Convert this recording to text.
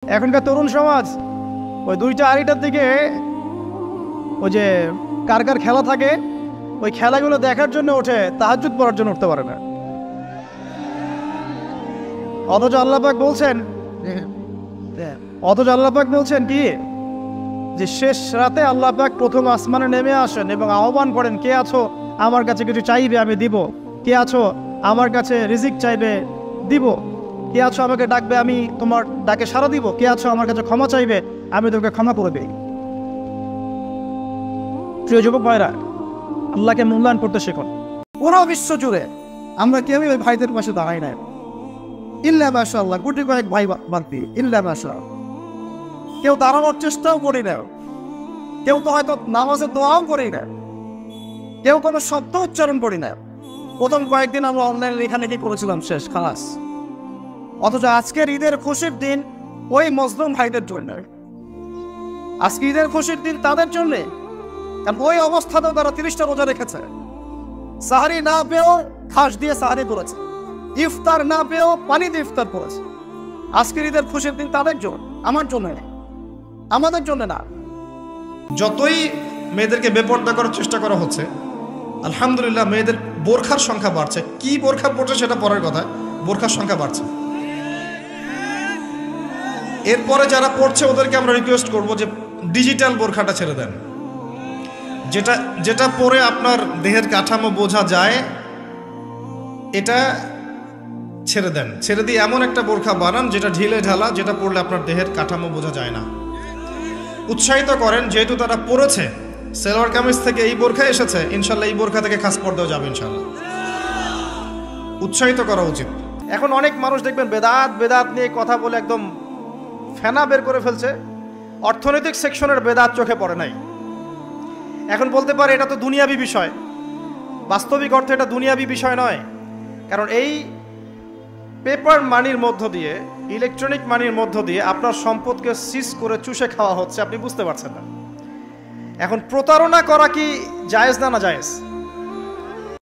এখনকার তরুণ সমাজ ওই 2টা আড়াইটার দিকে ওই যে কার কার খেলা থাকে ওই খেলাগুলো দেখার জন্য ওঠে, তাহাজ্জুদ পড়ার জন্য উঠতে পারে না। অথচ আল্লাহ পাক বলছেন কি যে শেষ রাতে আল্লাহ পাক প্রথম আসমানে নেমে আসেন এবং আহ্বান করেন, কে আছো আমার কাছে কিছু চাইবে আমি দিব, কে আছো আমার কাছে রিজিক চাইবে দিব, কে আছো আমাকে ডাকবে আমি তোমার ডাকে সাড়া দিব, কে আছো আমার কাছে ক্ষমা চাইবে আমি তোকে ক্ষমা করে দিই। প্রিয় যুবক ভাইরা, আল্লাহকে মূল্যায়ন করতে শিখুন। পুরো বিশ্ব জুড়ে আমরা কেউই ওই ভাইদের পাশে দাঁড়াই না, ইল্লা মাশাআল্লাহ, গুটি কয়েক ভাই বাদ দিয়ে ইল্লা মাশাআল্লাহ। কেউ দাঁড়ানোর চেষ্টাও করি না, কেউ তো হয়তো নামাজের দোয়াও করি না, কেউ কোনো শব্দ উচ্চারণ করি না। প্রথম কয়েকদিন আমরা অনলাইনে এখানে কি করেছিলাম, শেষ খালাস। অথচ আজকের ঈদের খুশির দিন ওই মজলুম ভাইদের জন্য, আজকে ঈদের খুশির দিন তাদের জন্য। কারণ ওই অবস্থাতেও তারা 30টা রোজা রেখেছে, সাহারি না পেয়েও খাস দিয়ে সাহারি করেছে, ইফতার না পেয়েও পানি দিয়ে ইফতার করেছে। আজকের ঈদের খুশির দিন তাদের জন্য, আমার জন্য না, আমাদের জন্য না। যতই মেয়েদেরকে বেপর্দা করার চেষ্টা করা হচ্ছে, আলহামদুলিল্লাহ মেয়েদের বোরখার সংখ্যা বাড়ছে। কি বোরখা পড়ছে সেটা পরের কথা, বোরখার সংখ্যা বাড়ছে। এরপরে যারা পড়ছে ওদেরকে আমরা রিকোয়েস্ট করব যে ডিজিটাল বোরখাটা ছেড়ে দেন, যেটা যেটা পরে আপনার দেহের কাঠামো বোঝা যায় এটা ছেড়ে দেন। ছেড়ে দিয়ে এমন একটা বোরখা বানান যেটা ঢিলে ঢালা, যেটা পরলে আপনার দেহের কাঠামো বোঝা যায় না। উৎসাহিত করেন, যেহেতু তারা পড়েছে, সেলোয়ার কামিজ থেকে এই বোরখা এসেছে, ইনশাল্লাহ এই বোরখা থেকে খাস পর্দাও যাবে ইনশাল্লাহ। উৎসাহিত করা উচিত। এখন অনেক মানুষ দেখবেন বেদাত নিয়ে কথা বলে একদম ফেনা বের করে ফেলছে। অর্থনৈতিক সেকশনের বেদাত চোখে পড়ে নাই। এখন বলতে পারে এটা তো দুনিয়াবি বিষয়। বাস্তবিক অর্থে এটা দুনিয়াবি বিষয় নয়, কারণ এই পেপার মানির মধ্য দিয়ে, ইলেকট্রনিক মানির মধ্য দিয়ে আপনার সম্পদকে সিজ করে চুষে খাওয়া হচ্ছে, আপনি বুঝতে পারছেন না। এখন প্রতারণা করা কি জায়েজ না জায়েজ?